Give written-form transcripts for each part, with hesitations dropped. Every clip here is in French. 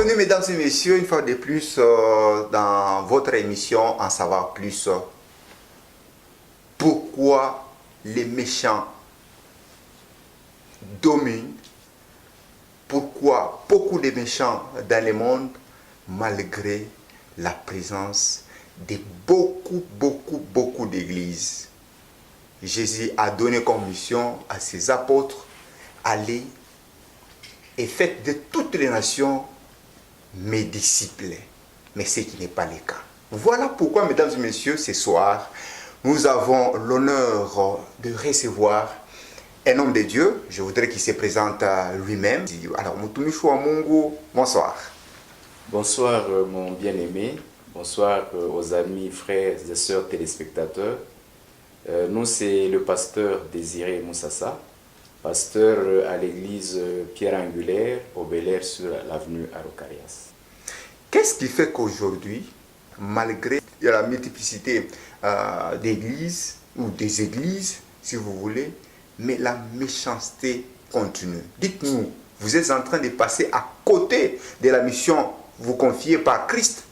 Bienvenue mesdames et messieurs, une fois de plus dans votre émission En savoir plus. Pourquoi les méchants dominent? Pourquoi beaucoup de méchants dans le monde malgré la présence de beaucoup d'églises? Jésus a donné comme mission à ses apôtres: allez et faites de toutes les nations mes disciples. Mais ce qui n'est pas le cas. Voilà pourquoi, mesdames et messieurs, ce soir, nous avons l'honneur de recevoir un homme de Dieu. Je voudrais qu'il se présente à lui-même. Alors, Mutumishi wa Mungu, bonsoir. Bonsoir mon bien-aimé, bonsoir aux amis, frères et sœurs téléspectateurs. Nous, c'est le pasteur Désiré Moussassa, pasteur à l'église Pierre Angulaire au Bel-Air sur l'avenue Araucarias. Qu'est-ce qui fait qu'aujourd'hui, malgré la multiplicité d'églises, ou des églises, si vous voulez, mais la méchanceté continue? Dites-nous, vous êtes en train de passer à côté de la mission vous confiée par Christ?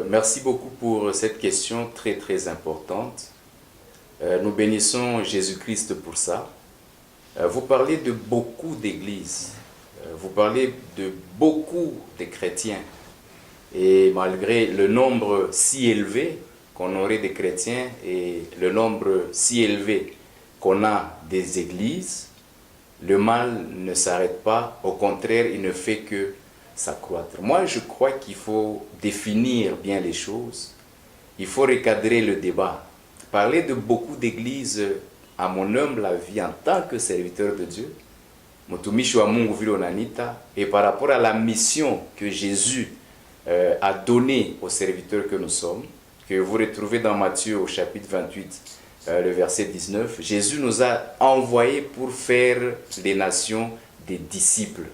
Merci beaucoup pour cette question très importante. Nous bénissons Jésus-Christ pour ça. Vous parlez de beaucoup d'églises, vous parlez de beaucoup de chrétiens. Et malgré le nombre si élevé qu'on aurait de chrétiens et le nombre si élevé qu'on a des églises, le mal ne s'arrête pas, au contraire, il ne fait que s'accroître. Moi, je crois qu'il faut définir bien les choses, il faut recadrer le débat. Parler de beaucoup d'églises, à mon humble avis, en tant que serviteur de Dieu, Mutumishi wa Mungu vile unaniita, et par rapport à la mission que Jésus a donnée aux serviteurs que nous sommes, que vous retrouvez dans Matthieu au chapitre 28, le verset 19, Jésus nous a envoyés pour faire des nations des disciples,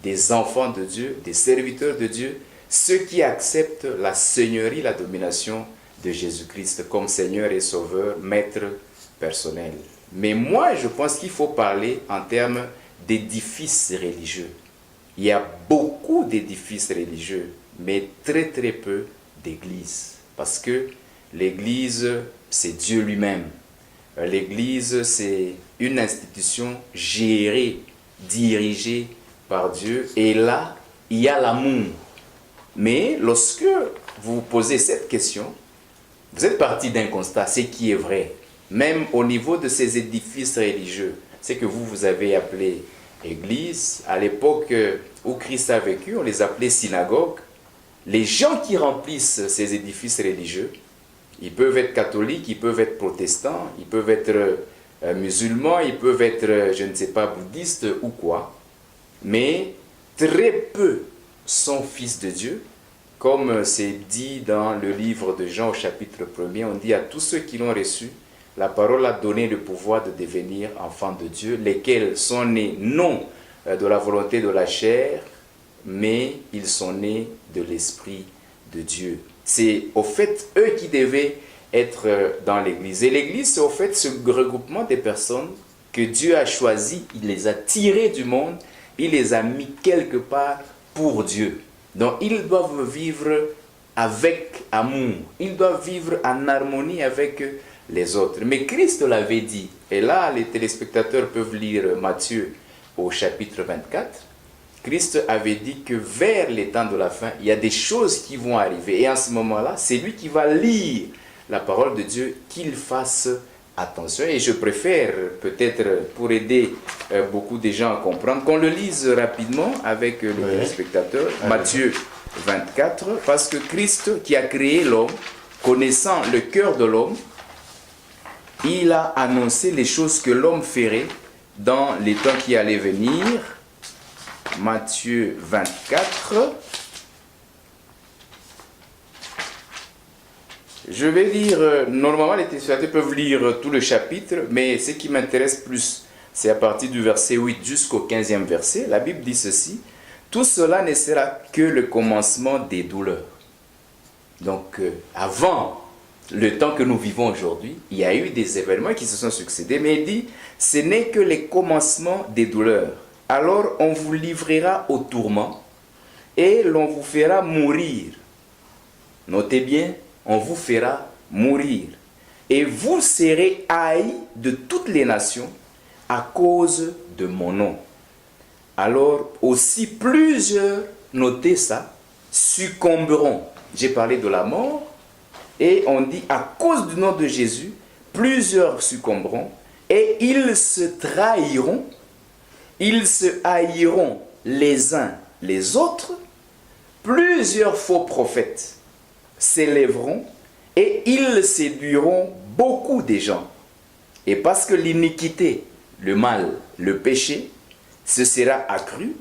des enfants de Dieu, des serviteurs de Dieu, ceux qui acceptent la seigneurie, la domination de Jésus-Christ comme Seigneur et Sauveur, Maître personnel. Mais moi, je pense qu'il faut parler en termes d'édifices religieux. Il y a beaucoup d'édifices religieux, mais très peu d'églises. Parce que l'église, c'est Dieu lui-même. L'église, c'est une institution gérée, dirigée par Dieu. Et là, il y a l'amour. Mais lorsque vous posez cette question, vous êtes parti d'un constat, ce qui est vrai. Même au niveau de ces édifices religieux, c'est que vous avez appelé église. À l'époque où Christ a vécu, on les appelait synagogues. Les gens qui remplissent ces édifices religieux, ils peuvent être catholiques, ils peuvent être protestants, ils peuvent être musulmans, ils peuvent être, je ne sais pas, bouddhistes ou quoi. Mais très peu sont fils de Dieu. Comme c'est dit dans le livre de Jean au chapitre 1er, on dit à tous ceux qui l'ont reçu, la parole a donné le pouvoir de devenir enfants de Dieu, lesquels sont nés non de la volonté de la chair, mais ils sont nés de l'Esprit de Dieu. C'est au fait eux qui devaient être dans l'Église. Et l'Église, c'est au fait ce regroupement des personnes que Dieu a choisi, il les a tirés du monde, il les a mis quelque part pour Dieu. Donc ils doivent vivre avec amour, ils doivent vivre en harmonie avec les autres. Mais Christ l'avait dit, et là les téléspectateurs peuvent lire Matthieu au chapitre 24, Christ avait dit que vers les temps de la fin, il y a des choses qui vont arriver. Et en ce moment-là, c'est lui qui va lire la parole de Dieu, qu'il fasse attention. Et je préfère, peut-être pour aider beaucoup de gens à comprendre, qu'on le lise rapidement avec les téléspectateurs. Matthieu 24, parce que Christ qui a créé l'homme, connaissant le cœur de l'homme, il a annoncé les choses que l'homme ferait dans les temps qui allaient venir. Matthieu 24. Je vais lire, normalement les téléspectateurs peuvent lire tout le chapitre, mais ce qui m'intéresse plus, c'est à partir du verset 8 jusqu'au 15e verset. La Bible dit ceci: tout cela ne sera que le commencement des douleurs. Donc, avant le temps que nous vivons aujourd'hui, il y a eu des événements qui se sont succédés, mais il dit, ce n'est que les commencements des douleurs. Alors on vous livrera au tourment et l'on vous fera mourir. Notez bien, on vous fera mourir. Et vous serez haïs de toutes les nations à cause de mon nom. Alors aussi plusieurs, notez ça, succomberont. J'ai parlé de la mort et on dit à cause du nom de Jésus, plusieurs succomberont et ils se trahiront, ils se haïront les uns les autres, plusieurs faux prophètes s'élèveront et ils séduiront beaucoup de gens. Et parce que l'iniquité, le mal, le péché, se sera accru,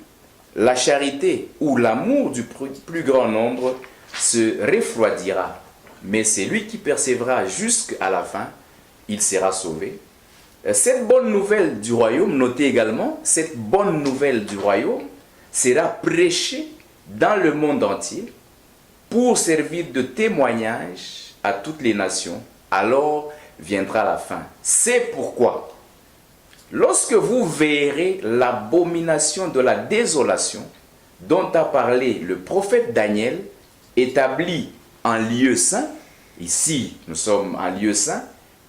la charité ou l'amour du plus grand nombre se refroidira. Mais celui qui persévérera jusqu'à la fin, il sera sauvé. Cette bonne nouvelle du royaume, notez également, cette bonne nouvelle du royaume sera prêchée dans le monde entier pour servir de témoignage à toutes les nations. Alors viendra la fin. C'est pourquoi, lorsque vous verrez l'abomination de la désolation dont a parlé le prophète Daniel, établi en lieu saint, ici nous sommes en lieu saint,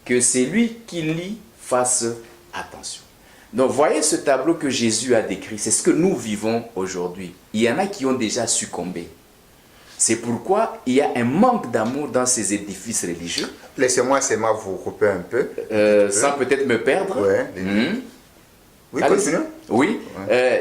que celui qui lit fasse attention. Donc voyez ce tableau que Jésus a décrit, c'est ce que nous vivons aujourd'hui. Il y en a qui ont déjà succombé. C'est pourquoi il y a un manque d'amour dans ces édifices religieux. Laissez-moi seulement vous couper un peu. Sans peut-être me perdre. Ouais. Oui, continue. Oui,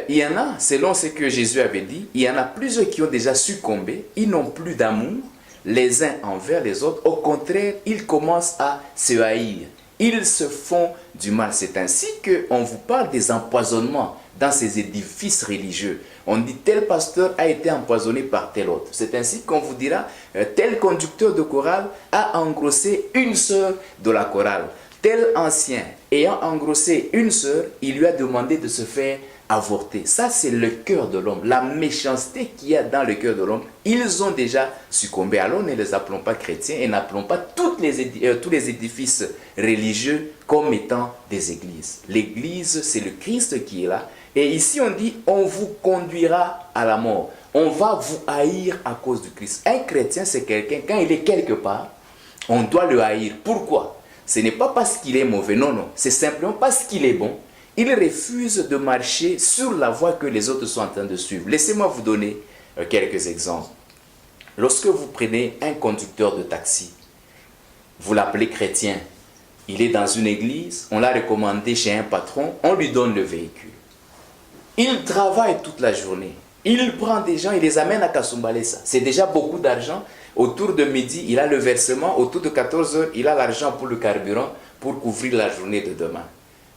il y en a, selon ce que Jésus avait dit, il y en a plusieurs qui ont déjà succombé. Ils n'ont plus d'amour les uns envers les autres. Au contraire, ils commencent à se haïr. Ils se font du mal. C'est ainsi qu'on vous parle des empoisonnements dans ces édifices religieux. On dit tel pasteur a été empoisonné par tel autre. C'est ainsi qu'on vous dira tel conducteur de chorale a engrossé une sœur de la chorale. Tel ancien ayant engrossé une sœur, il lui a demandé de se faire avorter. Ça, c'est le cœur de l'homme. La méchanceté qu'il y a dans le cœur de l'homme, ils ont déjà succombé. Alors ne les appelons pas chrétiens et n'appelons pas tous les édifices religieux comme étant des églises. L'église, c'est le Christ qui est là. Et ici, on dit, on vous conduira à la mort. On va vous haïr à cause du Christ. Un chrétien, c'est quelqu'un, quand il est quelque part, on doit le haïr. Pourquoi? Ce n'est pas parce qu'il est mauvais, non, non. C'est simplement parce qu'il est bon. Il refuse de marcher sur la voie que les autres sont en train de suivre. Laissez-moi vous donner quelques exemples. Lorsque vous prenez un conducteur de taxi, vous l'appelez chrétien, il est dans une église, on l'a recommandé chez un patron, on lui donne le véhicule. Il travaille toute la journée. Il prend des gens, il les amène à Kasumbalesa. C'est déjà beaucoup d'argent. Autour de midi, il a le versement. Autour de 14 heures, il a l'argent pour le carburant pour couvrir la journée de demain.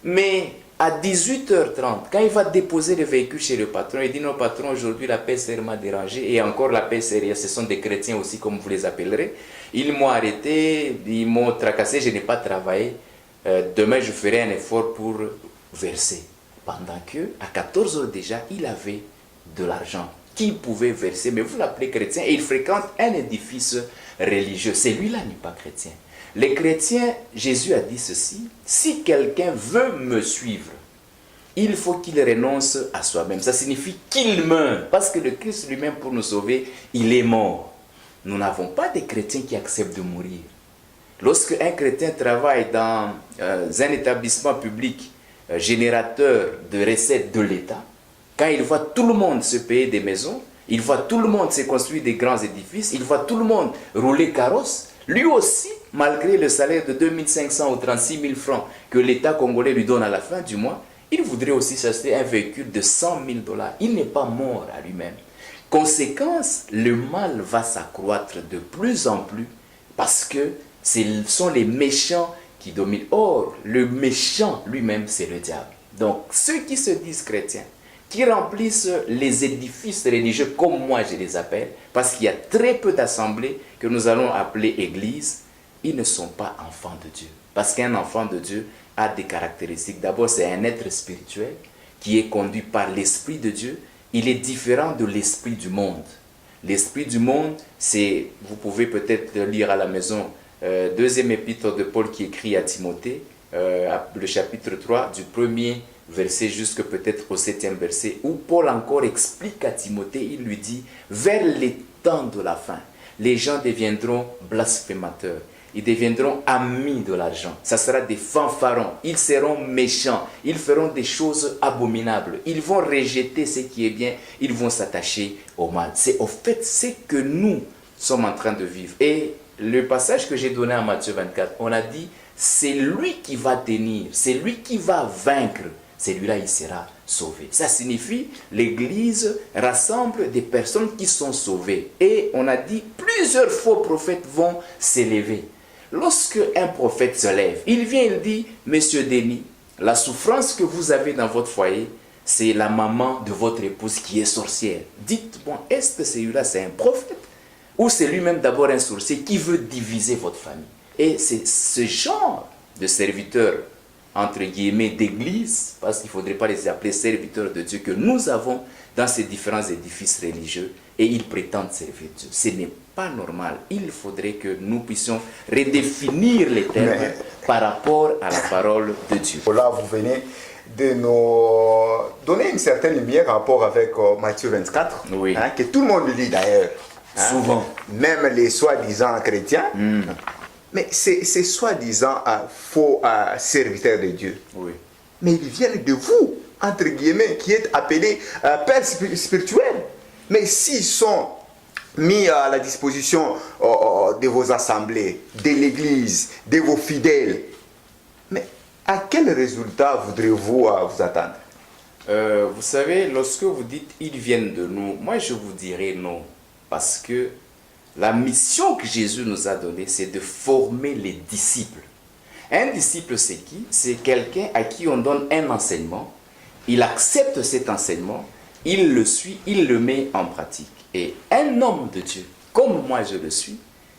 Mais à 18h30, quand il va déposer le véhicule chez le patron, il dit non patron, aujourd'hui la PCR m'a dérangé. Et encore la PCR, ce sont des chrétiens aussi comme vous les appellerez. Ils m'ont arrêté, ils m'ont tracassé, je n'ai pas travaillé. Demain, je ferai un effort pour verser. Pendant que, à 14 heures déjà, il avait de l'argent qu'il pouvait verser. Mais vous l'appelez chrétien et il fréquente un édifice religieux. Celui-là n'est pas chrétien. Les chrétiens, Jésus a dit ceci, si quelqu'un veut me suivre, il faut qu'il renonce à soi-même. Ça signifie qu'il meurt. Parce que le Christ lui-même, pour nous sauver, il est mort. Nous n'avons pas de chrétiens qui acceptent de mourir. Lorsque un chrétien travaille dans un établissement public, générateur de recettes de l'État, quand il voit tout le monde se payer des maisons, il voit tout le monde se construire des grands édifices, il voit tout le monde rouler carrosse, lui aussi, malgré le salaire de 2500 ou 36 000 francs que l'État congolais lui donne à la fin du mois, il voudrait aussi s'acheter un véhicule de 100 000 $. Il n'est pas mort à lui-même. Conséquence, le mal va s'accroître de plus en plus parce que ce sont les méchants qui domine. Or, le méchant lui-même, c'est le diable. Donc, ceux qui se disent chrétiens, qui remplissent les édifices religieux comme moi je les appelle, parce qu'il y a très peu d'assemblées que nous allons appeler églises, ils ne sont pas enfants de Dieu. Parce qu'un enfant de Dieu a des caractéristiques. D'abord, c'est un être spirituel qui est conduit par l'Esprit de Dieu. Il est différent de l'esprit du monde. L'esprit du monde, c'est, vous pouvez peut-être lire à la maison, deuxième épître de Paul qui écrit à Timothée, le chapitre 3, du 1er verset jusque peut-être au 7e verset, où Paul encore explique à Timothée, il lui dit, vers les temps de la fin, les gens deviendront blasphémateurs, ils deviendront amis de l'argent, ça sera des fanfarons, ils seront méchants, ils feront des choses abominables, ils vont rejeter ce qui est bien, ils vont s'attacher au mal. C'est au fait ce que nous sommes en train de vivre. Et le passage que j'ai donné en Matthieu 24, on a dit, c'est lui qui va tenir, c'est lui qui va vaincre, celui-là il sera sauvé. Ça signifie l'Église rassemble des personnes qui sont sauvées. Et on a dit plusieurs faux prophètes vont s'élever. Lorsque un prophète se lève, il vient, il dit, Monsieur Denis, la souffrance que vous avez dans votre foyer, c'est la maman de votre épouse qui est sorcière. Dites-moi, est-ce que celui-là c'est un prophète? Ou c'est lui-même d'abord un sorcier qui veut diviser votre famille? Et c'est ce genre de serviteurs, entre guillemets, d'église, parce qu'il ne faudrait pas les appeler serviteurs de Dieu, que nous avons dans ces différents édifices religieux, et ils prétendent servir Dieu. Ce n'est pas normal. Il faudrait que nous puissions redéfinir les termes par rapport à la parole de Dieu. Là, vous venez de nous donner une certaine lumière en rapport avec Matthieu 24, Oui. Que tout le monde lit d'ailleurs. Souvent. Même les soi-disant chrétiens. Mais c'est soi-disant faux serviteurs de Dieu. Oui. Mais ils viennent de vous, entre guillemets, qui êtes appelés pères spirituels. Mais s'ils sont mis à la disposition de vos assemblées, de l'Église, de vos fidèles, mais à quel résultat voudrez-vous vous attendre? Vous savez, lorsque vous dites « ils viennent de nous », moi je vous dirais non. Parce que la mission que Jésus nous a donnée, c'est de former les disciples. Un disciple, c'est qui? C'est quelqu'un à qui on donne un enseignement, il accepte cet enseignement, il le suit, il le met en pratique. Et un homme de Dieu, comme moi je le suis,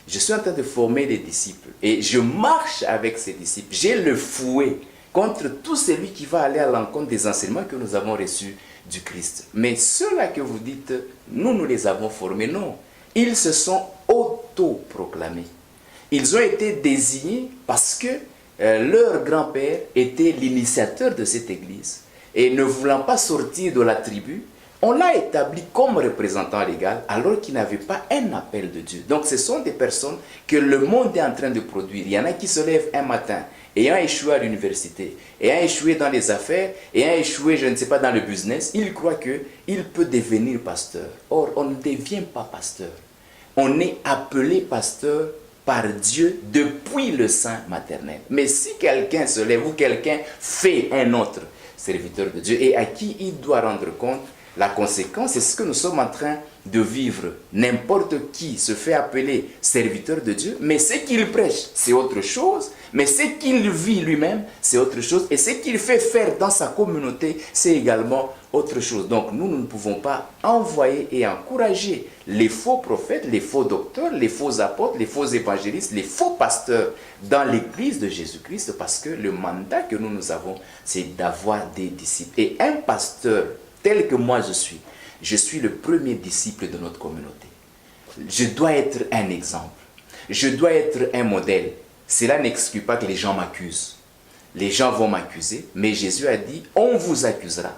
je suis en train de former des disciples. Et je marche avec ces disciples. J'ai le fouet contre tout celui qui va aller à l'encontre des enseignements que nous avons reçus du Christ. Mais ceux-là que vous dites, nous les avons formés, non. Ils se sont autoproclamés. Ils ont été désignés parce que leur grand-père était l'initiateur de cette église. Et ne voulant pas sortir de la tribu, on l'a établi comme représentant légal alors qu'il n'avait pas un appel de Dieu. Donc ce sont des personnes que le monde est en train de produire. Il y en a qui se lèvent un matin, ayant échoué à l'université, ayant échoué dans les affaires, ayant échoué, je ne sais pas, dans le business, il croit qu'il peut devenir pasteur. Or, on ne devient pas pasteur. On est appelé pasteur par Dieu depuis le sein maternel. Mais si quelqu'un se lève ou quelqu'un fait un autre serviteur de Dieu et à qui il doit rendre compte, la conséquence, c'est ce que nous sommes en train de vivre. N'importe qui se fait appeler serviteur de Dieu, mais ce qu'il prêche, c'est autre chose. Mais ce qu'il vit lui-même, c'est autre chose. Et ce qu'il fait faire dans sa communauté, c'est également autre chose. Donc nous ne pouvons pas envoyer et encourager les faux prophètes, les faux docteurs, les faux apôtres, les faux évangélistes, les faux pasteurs dans l'église de Jésus-Christ, parce que le mandat que nous avons, c'est d'avoir des disciples. Et un pasteur tel que moi je suis le premier disciple de notre communauté. Je dois être un exemple. Je dois être un modèle. Cela n'exclut pas que les gens m'accusent. Les gens vont m'accuser, mais Jésus a dit, on vous accusera.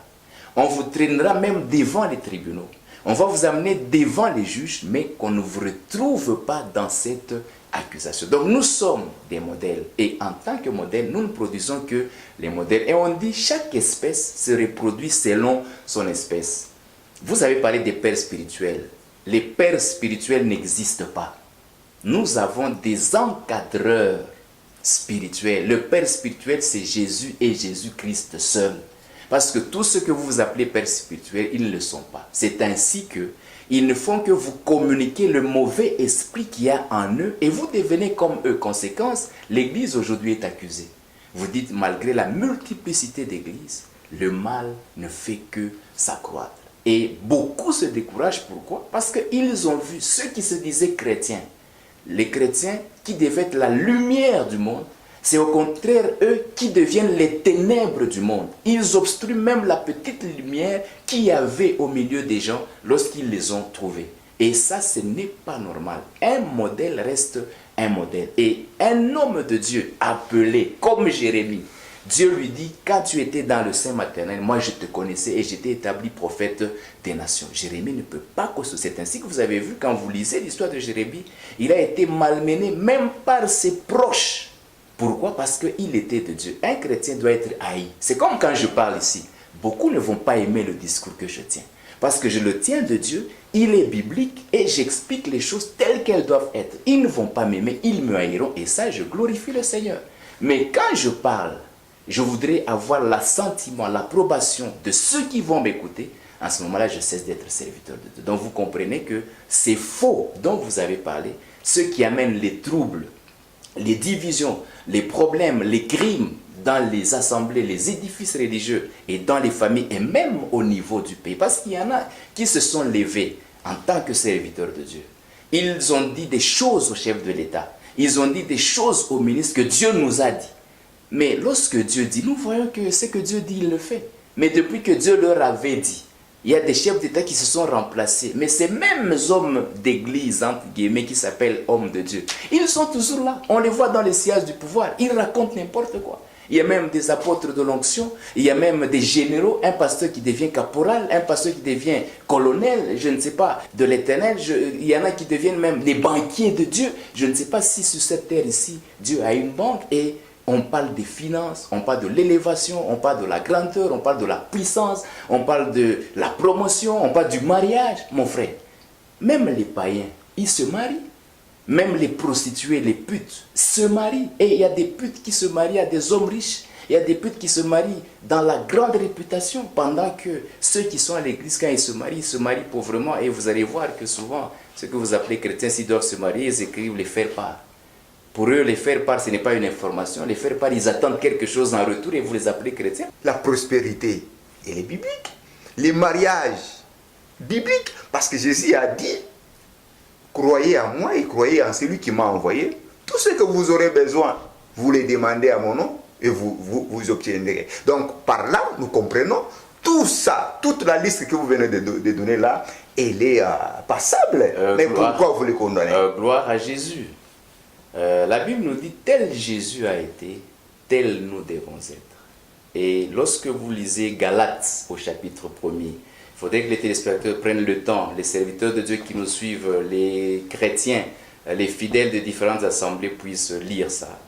On vous traînera même devant les tribunaux. On va vous amener devant les juges, mais qu'on ne vous retrouve pas dans cette accusation. Donc nous sommes des modèles. Et en tant que modèle, nous ne produisons que les modèles. Et on dit, chaque espèce se reproduit selon son espèce. Vous avez parlé des pères spirituels. Les pères spirituels n'existent pas. Nous avons des encadreurs spirituels. Le père spirituel, c'est Jésus et Jésus-Christ seul. Parce que tout ce que vous appelez pères spirituels, ils ne le sont pas. C'est ainsi que ils ne font que vous communiquer le mauvais esprit qu'il y a en eux et vous devenez comme eux. Conséquence, l'Église aujourd'hui est accusée. Vous dites, malgré la multiplicité d'églises, le mal ne fait que s'accroître. Et beaucoup se découragent. Pourquoi? Parce qu'ils ont vu ceux qui se disaient chrétiens. Les chrétiens qui devaient être la lumière du monde, c'est au contraire eux qui deviennent les ténèbres du monde. Ils obstruent même la petite lumière qu'il y avait au milieu des gens lorsqu'ils les ont trouvés. Et ça, ce n'est pas normal. Un modèle reste un modèle. Et un homme de Dieu appelé comme Jérémie, Dieu lui dit, quand tu étais dans le sein maternel, moi je te connaissais et j'étais établi prophète des nations. Jérémie ne peut pas causer. C'est ainsi que vous avez vu, quand vous lisez l'histoire de Jérémie, il a été malmené même par ses proches. Pourquoi? Parce qu'il était de Dieu. Un chrétien doit être haï. C'est comme quand je parle ici. Beaucoup ne vont pas aimer le discours que je tiens. Parce que je le tiens de Dieu, il est biblique et j'explique les choses telles qu'elles doivent être. Ils ne vont pas m'aimer, ils me haïront et ça, je glorifie le Seigneur. Mais quand je parle, je voudrais avoir l'assentiment, l'approbation de ceux qui vont m'écouter. En ce moment-là, je cesse d'être serviteur de Dieu. Donc vous comprenez que c'est faux dont vous avez parlé, ce qui amène les troubles, les divisions, les problèmes, les crimes dans les assemblées, les édifices religieux et dans les familles et même au niveau du pays. Parce qu'il y en a qui se sont levés en tant que serviteurs de Dieu. Ils ont dit des choses au chef de l'État. Ils ont dit des choses au ministre que Dieu nous a dit. Mais lorsque Dieu dit, nous voyons que ce que Dieu dit, il le fait. Mais depuis que Dieu leur avait dit, il y a des chefs d'État qui se sont remplacés. Mais ces mêmes hommes d'église, entre guillemets, qui s'appellent hommes de Dieu, ils sont toujours là. On les voit dans les sièges du pouvoir. Ils racontent n'importe quoi. Il y a même des apôtres de l'onction, il y a même des généraux, un pasteur qui devient caporal, un pasteur qui devient colonel, je ne sais pas, de l'Éternel. Il y en a qui deviennent même des banquiers de Dieu. Je ne sais pas si sur cette terre ici, Dieu a une banque et on parle des finances, on parle de l'élévation, on parle de la grandeur, on parle de la puissance, on parle de la promotion, on parle du mariage. Mon frère, même les païens, ils se marient. Même les prostituées, les putes se marient. Et il y a des putes qui se marient à des hommes riches. Il y a des putes qui se marient dans la grande réputation. Pendant que ceux qui sont à l'église, quand ils se marient pauvrement. Et vous allez voir que souvent, ce que vous appelez chrétiens, s'ils doivent se marier, ils écrivent les faire-part. Pour eux, les faire-part, ce n'est pas une information. Les faire-part, ils attendent quelque chose en retour et vous les appelez chrétiens. La prospérité, elle est biblique. Les mariages, bibliques. Parce que Jésus a dit, croyez en moi et croyez en celui qui m'a envoyé. Tout ce que vous aurez besoin, vous les demandez à mon nom et vous obtiendrez. Donc, par là, nous comprenons tout ça, toute la liste que vous venez de donner là, elle est passable. Mais pourquoi vous les condamnez? Gloire à Jésus. La Bible nous dit, tel Jésus a été, tel nous devons être. Et lorsque vous lisez Galates au chapitre 1er, il faudrait que les téléspectateurs prennent le temps, les serviteurs de Dieu qui nous suivent, les chrétiens, les fidèles de différentes assemblées puissent lire ça.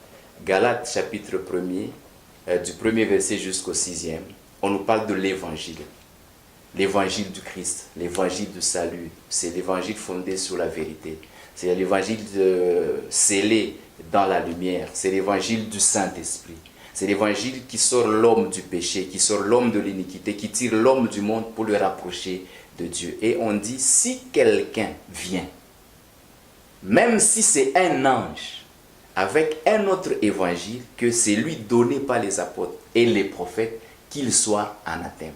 Galates chapitre 1er, du premier verset jusqu'au 6e, on nous parle de l'évangile. L'évangile du Christ, l'évangile du salut, c'est l'évangile fondé sur la vérité. C'est l'évangile scellé dans la lumière, c'est l'évangile du Saint-Esprit. C'est l'évangile qui sort l'homme du péché, qui sort l'homme de l'iniquité, qui tire l'homme du monde pour le rapprocher de Dieu. Et on dit, si quelqu'un vient, même si c'est un ange, avec un autre évangile que c'est lui donné par les apôtres et les prophètes, qu'il soit anathème.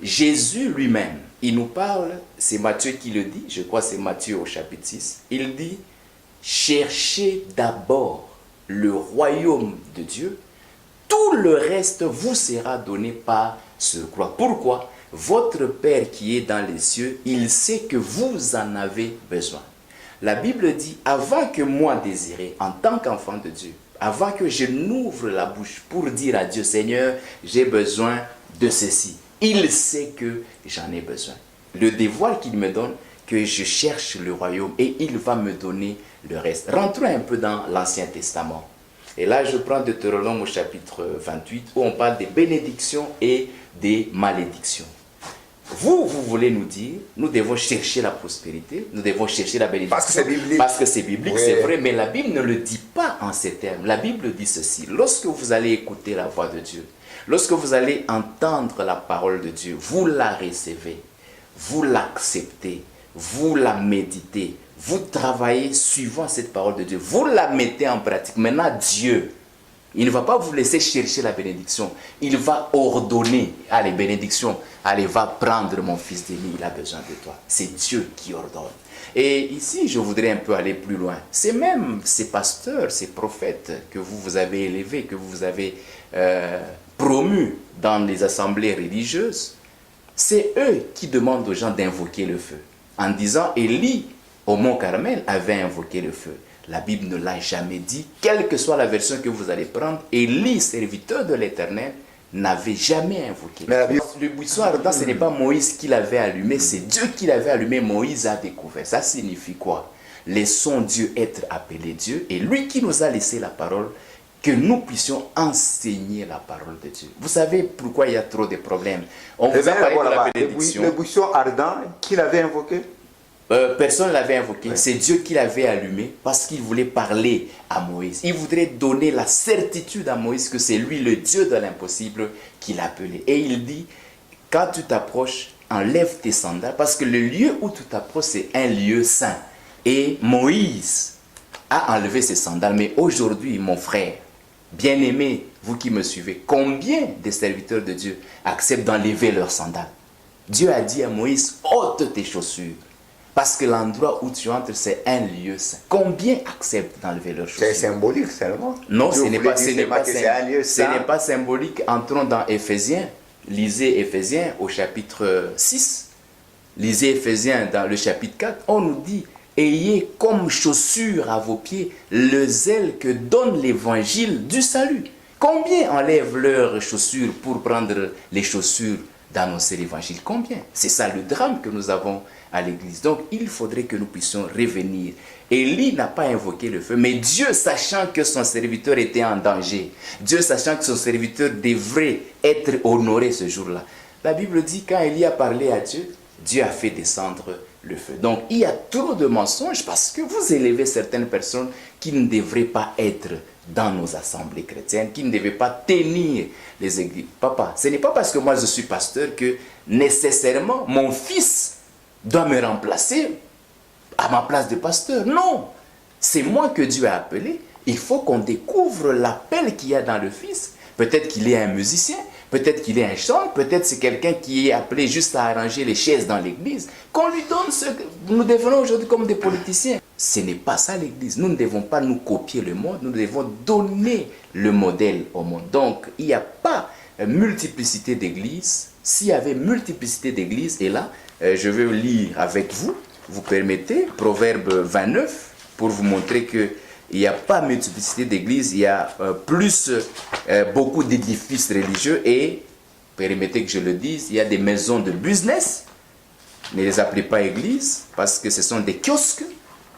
Jésus lui-même, il nous parle, c'est Matthieu qui le dit, je crois que c'est Matthieu au chapitre 6, il dit, cherchez d'abord le royaume de Dieu, tout le reste vous sera donné par surcroît. Pourquoi? Votre Père qui est dans les cieux, il sait que vous en avez besoin. La Bible dit, avant que moi désiré, en tant qu'enfant de Dieu, avant que je n'ouvre la bouche pour dire à Dieu, Seigneur, j'ai besoin de ceci. Il sait que j'en ai besoin. Le devoir qu'il me donne, que je cherche le royaume et il va me donner le reste. Rentrons un peu dans l'Ancien Testament. Et là, je prends Deutéronome au chapitre 28, où on parle des bénédictions et des malédictions. Vous voulez nous dire, nous devons chercher la prospérité, nous devons chercher la bénédiction. Parce que c'est biblique. Parce que c'est biblique, oui. C'est vrai, mais la Bible ne le dit pas en ces termes. La Bible dit ceci, lorsque vous allez écouter la voix de Dieu, lorsque vous allez entendre la parole de Dieu, vous la recevez, vous l'acceptez, vous la méditez, vous travaillez suivant cette parole de Dieu, vous la mettez en pratique. Maintenant, Dieu, il ne va pas vous laisser chercher la bénédiction. Il va ordonner, allez, bénédiction, allez, va prendre mon fils Denis, il a besoin de toi. C'est Dieu qui ordonne. Et ici, je voudrais un peu aller plus loin. C'est même ces pasteurs, ces prophètes que vous avez élevés, que vous avez promus dans les assemblées religieuses. C'est eux qui demandent aux gens d'invoquer le feu. En disant, Élie, au mont Carmel, avait invoqué le feu. La Bible ne l'a jamais dit, quelle que soit la version que vous allez prendre. Élie, serviteur de l'Éternel, n'avait jamais invoqué. Mais la Bible... Le buisson ardent, ce n'est pas Moïse qui l'avait allumé, c'est Dieu qui l'avait allumé. Moïse a découvert. Ça signifie quoi? Laissons Dieu être appelé Dieu, et lui qui nous a laissé la parole, que nous puissions enseigner la parole de Dieu. Vous savez pourquoi il y a trop de problèmes? On vous a parlé de la bénédiction. Le buisson ardent, qui l'avait invoqué? Personne ne l'avait invoqué. Ouais. C'est Dieu qui l'avait allumé parce qu'il voulait parler à Moïse. Il voudrait donner la certitude à Moïse que c'est lui le Dieu de l'impossible qu'il appelait. Et il dit, quand tu t'approches, enlève tes sandales, parce que le lieu où tu t'approches, c'est un lieu saint. Et Moïse a enlevé ses sandales. Mais aujourd'hui, mon frère, bien-aimé, vous qui me suivez, combien de serviteurs de Dieu acceptent d'enlever leurs sandales? Dieu a dit à Moïse, ôte tes chaussures. Parce que l'endroit où tu entres, c'est un lieu saint. Combien acceptent d'enlever leurs chaussures? C'est symbolique seulement. Non, ce n'est pas symbolique. Entrons dans Éphésiens. Lisez Éphésiens au chapitre 6. Lisez Éphésiens dans le chapitre 4. On nous dit, ayez comme chaussure à vos pieds le zèle que donne l'évangile du salut. Combien enlèvent leurs chaussures pour prendre les chaussures d'annoncer l'évangile? Combien? C'est ça le drame que nous avons à l'église. Donc il faudrait que nous puissions revenir. Élie n'a pas invoqué le feu, mais Dieu, sachant que son serviteur était en danger, Dieu sachant que son serviteur devrait être honoré ce jour-là, la Bible dit, quand Élie a parlé à Dieu, Dieu a fait descendre le feu. Donc il y a trop de mensonges parce que vous élevez certaines personnes qui ne devraient pas être dans nos assemblées chrétiennes, qui ne devaient pas tenir les églises. Papa, ce n'est pas parce que moi je suis pasteur que nécessairement mon fils doit me remplacer à ma place de pasteur. Non, c'est moi que Dieu a appelé. Il faut qu'on découvre l'appel qu'il y a dans le fils. Peut-être qu'il est un musicien, peut-être qu'il est un chanteur, peut-être c'est quelqu'un qui est appelé juste à arranger les chaises dans l'église. Qu'on lui donne ce que nous devenons aujourd'hui comme des politiciens. Ce n'est pas ça l'église. Nous ne devons pas nous copier le monde, nous devons donner le modèle au monde. Donc, il n'y a pas multiplicité d'églises. S'il y avait multiplicité d'églises, et là, je vais lire avec vous, vous permettez, Proverbe 29, pour vous montrer qu'il n'y a pas multiplicité d'églises, il y a beaucoup d'édifices religieux et, permettez que je le dise, il y a des maisons de business, ne les appelez pas églises, parce que ce sont des kiosques,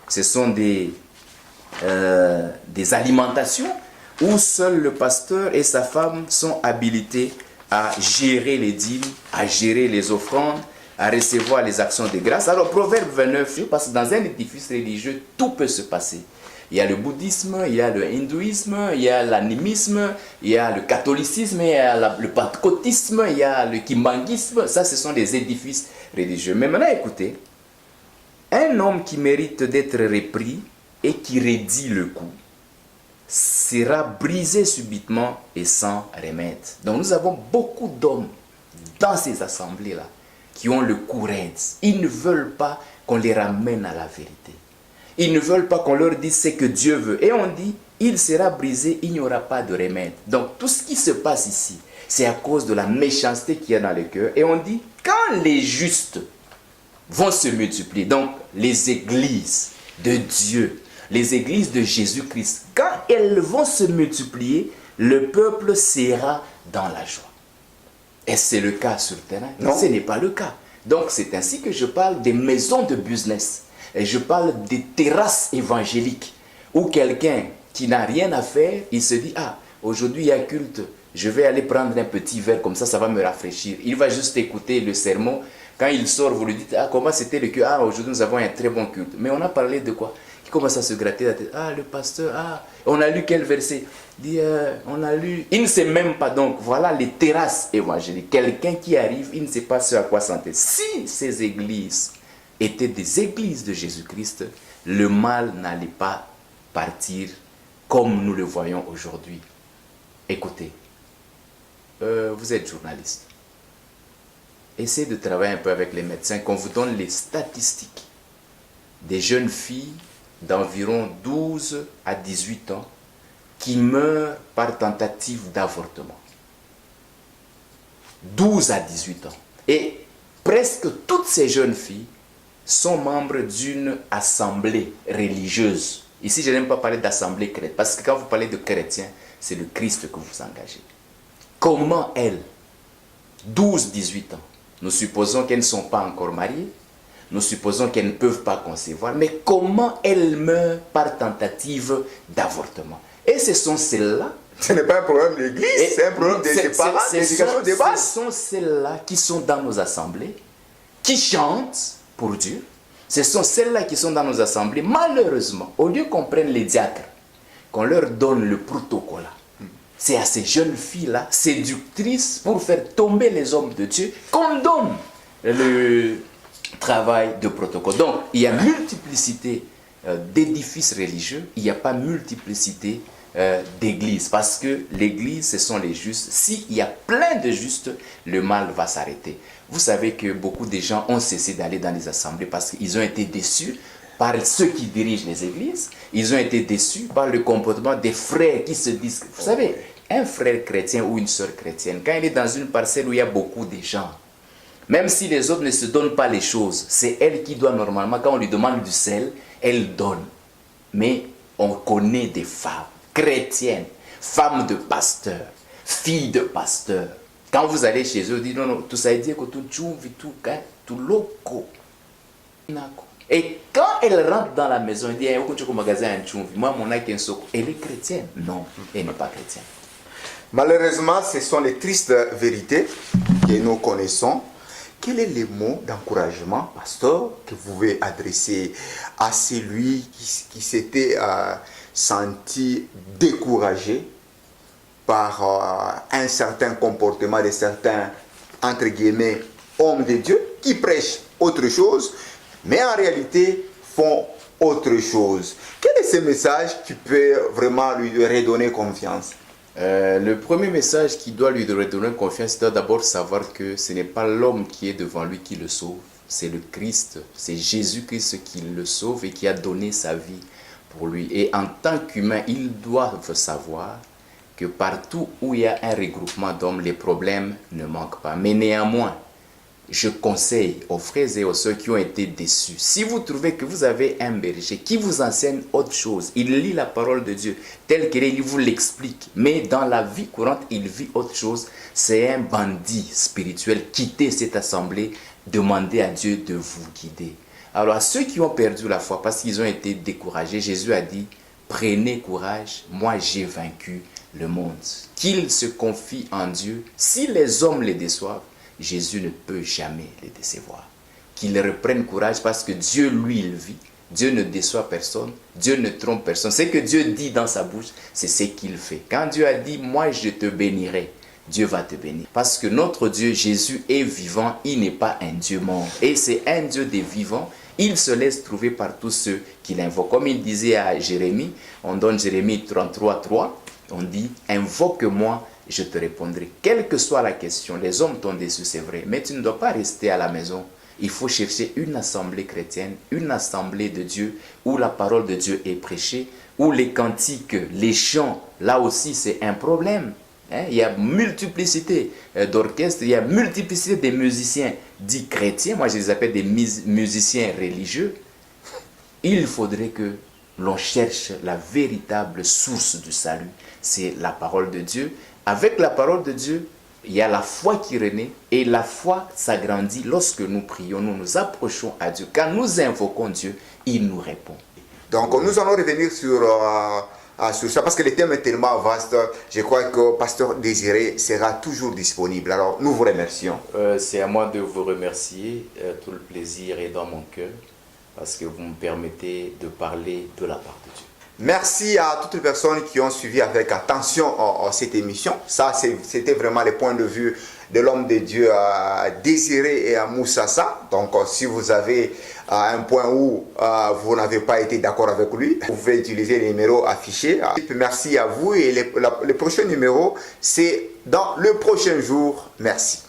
ce sont des alimentations, où seul le pasteur et sa femme sont habilités à gérer les dîmes, à gérer les offrandes, à recevoir les actions de grâce. Alors, Proverbe 29, parce que dans un édifice religieux, tout peut se passer. Il y a le bouddhisme, il y a le hindouisme, il y a l'animisme, il y a le catholicisme, il y a le pentecôtisme, il y a le kimbanguisme. Ça, ce sont des édifices religieux. Mais maintenant, écoutez, un homme qui mérite d'être repris et qui raidit le coup sera brisé subitement et sans remède. Donc, nous avons beaucoup d'hommes dans ces assemblées-là qui ont le cou raide. Ils ne veulent pas qu'on les ramène à la vérité. Ils ne veulent pas qu'on leur dise ce que Dieu veut. Et on dit, il sera brisé, il n'y aura pas de remède. Donc tout ce qui se passe ici, c'est à cause de la méchanceté qu'il y a dans le cœur. Et on dit, quand les justes vont se multiplier, donc les églises de Dieu, les églises de Jésus-Christ, quand elles vont se multiplier, le peuple sera dans la joie. Est-ce c'est le cas sur le terrain? Non, ce n'est pas le cas. Donc c'est ainsi que je parle des maisons de business. Et je parle des terrasses évangéliques où quelqu'un qui n'a rien à faire, il se dit, ah, aujourd'hui il y a culte, je vais aller prendre un petit verre comme ça va me rafraîchir. Il va juste écouter le sermon. Quand il sort, vous lui dites, ah, comment c'était le culte? Ah, aujourd'hui nous avons un très bon culte. Mais on a parlé de quoi? Il commence à se gratter la tête. Ah, le pasteur, ah, on a lu quel verset? Il dit, on a lu. Il ne sait même pas. Donc, voilà les terrasses évangéliques. Quelqu'un qui arrive, il ne sait pas ce à quoi s'entendre. Si ces églises étaient des églises de Jésus-Christ, le mal n'allait pas partir comme nous le voyons aujourd'hui. Écoutez, vous êtes journaliste. Essayez de travailler un peu avec les médecins, qu'on vous donne les statistiques des jeunes filles d'environ 12 à 18 ans qui meurent par tentative d'avortement. 12 à 18 ans. Et presque toutes ces jeunes filles sont membres d'une assemblée religieuse. Ici, je n'aime pas parler d'assemblée chrétienne, parce que quand vous parlez de chrétien, c'est le Christ que vous engagez. Comment elles, 12, 18 ans, nous supposons qu'elles ne sont pas encore mariées, nous supposons qu'elles ne peuvent pas concevoir, mais comment elles meurent par tentative d'avortement? Et ce sont celles-là. Ce n'est pas un problème de l'église, c'est un problème des parents, d'éducation des bases. Ce sont celles-là qui sont dans nos assemblées, qui chantent pour Dieu. Ce sont celles-là qui sont dans nos assemblées. Malheureusement, au lieu qu'on prenne les diacres, qu'on leur donne le protocole, c'est à ces jeunes filles-là, séductrices, pour faire tomber les hommes de Dieu, qu'on donne le travail de protocole. Donc, il y a multiplicité d'édifices religieux, il n'y a pas multiplicité d'églises, parce que l'église, ce sont les justes. S'il y a plein de justes, le mal va s'arrêter. Vous savez que beaucoup de gens ont cessé d'aller dans les assemblées parce qu'ils ont été déçus par ceux qui dirigent les églises. Ils ont été déçus par le comportement des frères qui se disent... Vous savez, un frère chrétien ou une sœur chrétienne, quand il est dans une parcelle où il y a beaucoup de gens, même si les autres ne se donnent pas les choses, c'est elle qui doit normalement, quand on lui demande du sel, elle donne. Mais on connaît des femmes chrétiennes, femmes de pasteurs, filles de pasteurs. Quand vous allez chez eux, vous dites non, tout ça dit que tout chouvi, tout loco. Et quand elle rentre dans la maison, elle dit moi, mon elle est chrétienne. Non, elle n'est pas chrétienne. Malheureusement, ce sont les tristes vérités que nous connaissons. Quel est le mot d'encouragement, pasteur, que vous pouvez adresser à celui qui s'était senti découragé par un certain comportement de certains, entre guillemets, hommes de Dieu qui prêchent autre chose, mais en réalité font autre chose? Quel est ce message qui peut vraiment lui redonner confiance? Le premier message qui doit lui redonner confiance, doit d'abord savoir que ce n'est pas l'homme qui est devant lui qui le sauve, c'est le Christ, c'est Jésus-Christ qui le sauve et qui a donné sa vie pour lui. Et en tant qu'humain, ils doivent savoir que partout où il y a un regroupement d'hommes, les problèmes ne manquent pas. Mais néanmoins, je conseille aux frères et aux sœurs qui ont été déçus, si vous trouvez que vous avez un berger qui vous enseigne autre chose, il lit la parole de Dieu telle qu'elle est, il vous l'explique, mais dans la vie courante, il vit autre chose, c'est un bandit spirituel. Quittez cette assemblée, demandez à Dieu de vous guider. Alors à ceux qui ont perdu la foi parce qu'ils ont été découragés, Jésus a dit, prenez courage, moi j'ai vaincu le monde. Qu'ils se confient en Dieu. Si les hommes les déçoivent, Jésus ne peut jamais les décevoir. Qu'ils reprennent courage parce que Dieu, lui, il vit. Dieu ne déçoit personne. Dieu ne trompe personne. Ce que Dieu dit dans sa bouche, c'est ce qu'il fait. Quand Dieu a dit, moi je te bénirai, Dieu va te bénir. Parce que notre Dieu, Jésus, est vivant. Il n'est pas un Dieu mort. Et c'est un Dieu des vivants. Il se laisse trouver par tous ceux qui l'invoquent. Comme il disait à Jérémie, on donne Jérémie 33, 3. On dit, invoque-moi, je te répondrai. Quelle que soit la question, les hommes t'ont déçu, c'est vrai, mais tu ne dois pas rester à la maison. Il faut chercher une assemblée chrétienne, une assemblée de Dieu, où la parole de Dieu est prêchée, où les cantiques, les chants, là aussi c'est un problème. Il y a multiplicité d'orchestres, il y a multiplicité des musiciens dits chrétiens, moi je les appelle des musiciens religieux. Il faudrait que l'on cherche la véritable source du salut, c'est la parole de Dieu. Avec la parole de Dieu, il y a la foi qui renaît et la foi s'agrandit lorsque nous prions, nous nous approchons à Dieu. Quand nous invoquons Dieu, il nous répond. Donc nous allons revenir sur ça parce que le thème est tellement vaste. Je crois que Pasteur Désiré sera toujours disponible. Alors nous vous remercions. C'est à moi de vous remercier. Tout le plaisir est dans mon cœur parce que vous me permettez de parler de la part de Dieu. Merci à toutes les personnes qui ont suivi avec attention cette émission. Ça, c'était vraiment le point de vue de l'homme de Dieu Désiré et à Moussassa. Donc, si vous avez un point où vous n'avez pas été d'accord avec lui, vous pouvez utiliser les numéros affichés. Merci à vous et le prochain numéro, c'est dans le prochain jour. Merci.